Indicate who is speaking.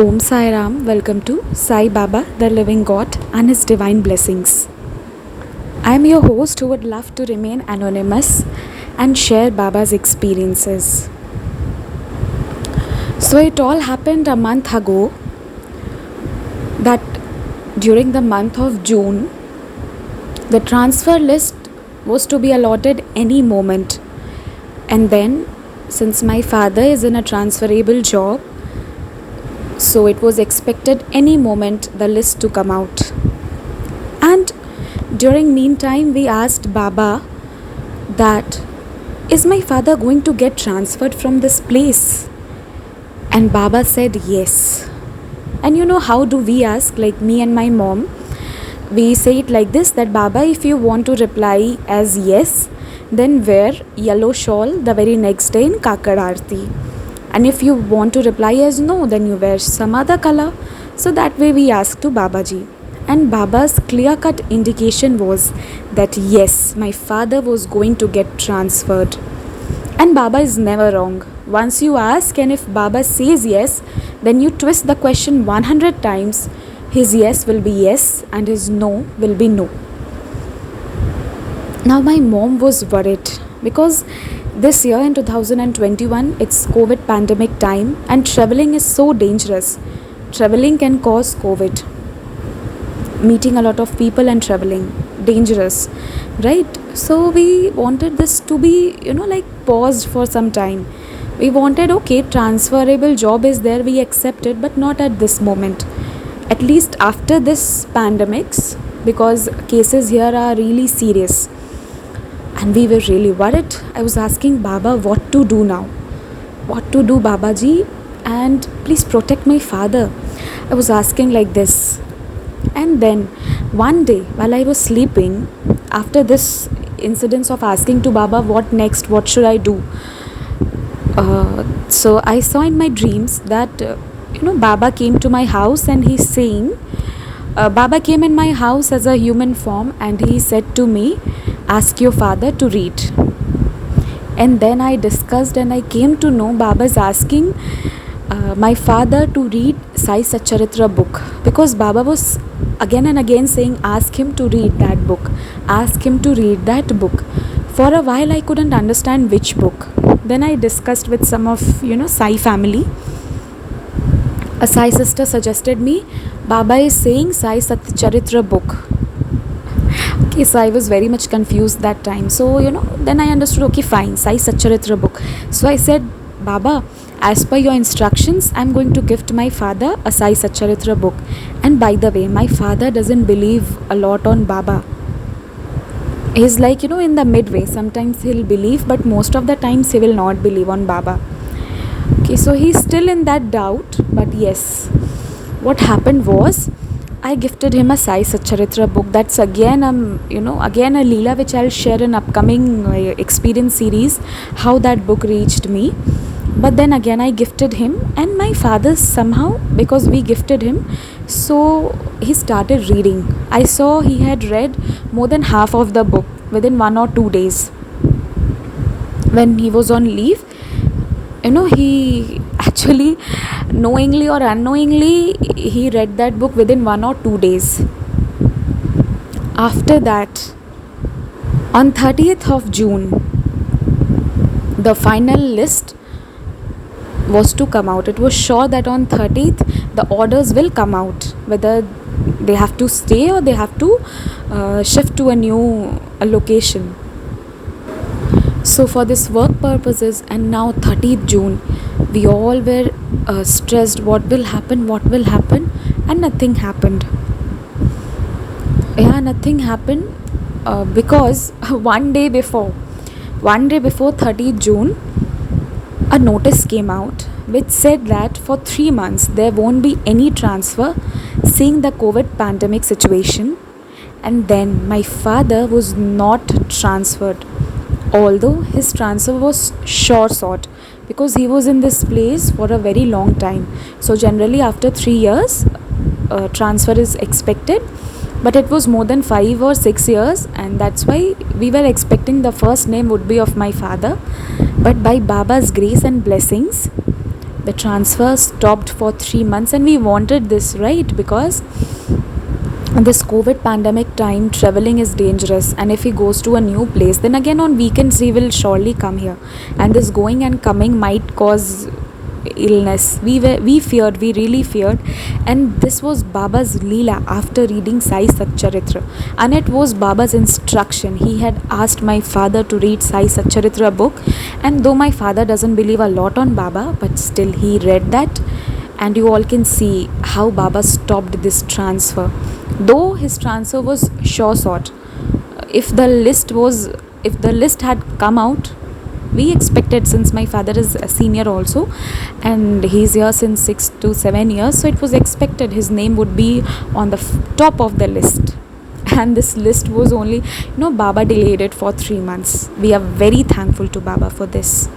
Speaker 1: Om Sai Ram, welcome to Sai Baba, the living God, and his divine blessings. I am your host who would love to remain anonymous and share Baba's experiences. So, it all happened a month ago that during the month of June, the transfer list was to be allotted any moment. And then, since my father is in a transferable job, so it was expected any moment the list to come out. And during meantime we asked Baba that is my father going to get transferred from this place? And Baba said yes. And you know how do we ask, like me and my mom, we say it like this, that Baba, if you want to reply as yes, then wear yellow shawl the very next day in Kakad Aarti. And if you want to reply as no, then you wear some other color. So that way we asked to Babaji. And Baba's clear-cut indication was that yes, my father was going to get transferred. And Baba is never wrong. Once you ask and if Baba says yes, then you twist the question 100 times. His yes will be yes and his no will be no. Now my mom was worried because this year in 2021, it's COVID pandemic time and traveling is so dangerous. Traveling can cause COVID. Meeting a lot of people and traveling, dangerous, right? So we wanted this to be, like paused for some time. We wanted, okay, transferable job is there, we accept it, but not at this moment. At least after this pandemics, because cases here are really serious. And we were really worried. I was asking Baba what to do now. What to do, Babaji? And please protect my father. I was asking like this. And then one day while I was sleeping, after this incident of asking to Baba what next, what should I do? So I saw in my dreams that, Baba came to my house and he's saying, Baba came in my house as a human form and he said to me, ask your father to read. And then I discussed and I came to know Baba is asking my father to read saisatcharitra book, because Baba was again and again saying ask him to read that book, ask him to read that book. For a while I couldn't understand which book. Then I discussed with some of Sai family. A Sai sister suggested me, Baba is saying saisatcharitra book. Okay, so I was very much confused that time. So, then I understood, okay, fine, saisatcharitra book. So I said, Baba, as per your instructions, I'm going to gift my father a saisatcharitra book. And by the way, my father doesn't believe a lot on Baba. He's like, in the midway. Sometimes he'll believe, but most of the times he will not believe on Baba. Okay, so he's still in that doubt. But yes, what happened was, I gifted him a saisatcharitra book. That's again again a Leela which I'll share in upcoming experience series, how that book reached me. But then again I gifted him, and my father somehow, because we gifted him, so he started reading. I saw he had read more than half of the book within 1 or 2 days. When he was on leave, he actually knowingly or unknowingly he read that book within 1 or 2 days. After that, on 30th of June, the final list was to come out. It was sure that on 30th the orders will come out, whether they have to stay or they have to shift to a new location. So for this work purposes, and now 30th June, we all were stressed, what will happen, and nothing happened. Yeah, nothing happened because one day before 30th June, a notice came out which said that for 3 months there won't be any transfer, seeing the COVID pandemic situation. And then my father was not transferred, although his transfer was sure sought, because he was in this place for a very long time. So generally after 3 years transfer is expected, but it was more than 5 or 6 years, and that's why we were expecting the first name would be of my father. But by Baba's grace and blessings, The transfer stopped for 3 months, and we wanted this, right? Because this COVID pandemic time, traveling is dangerous, and if he goes to a new place, then again on weekends he will surely come here, and this going and coming might cause illness. We feared, we really feared. And this was Baba's leela after reading Sai Satcharitra, and it was Baba's instruction. He had asked my father to read Sai Satcharitra book, and though my father doesn't believe a lot on Baba, but still he read that. And you all can see how Baba stopped this transfer, though his transfer was sure sort. If the list had come out, we expected, since my father is a senior also, and he's here since 6 to 7 years, so it was expected his name would be on the top of the list. And this list was only, Baba delayed it for 3 months. We are very thankful to Baba for this.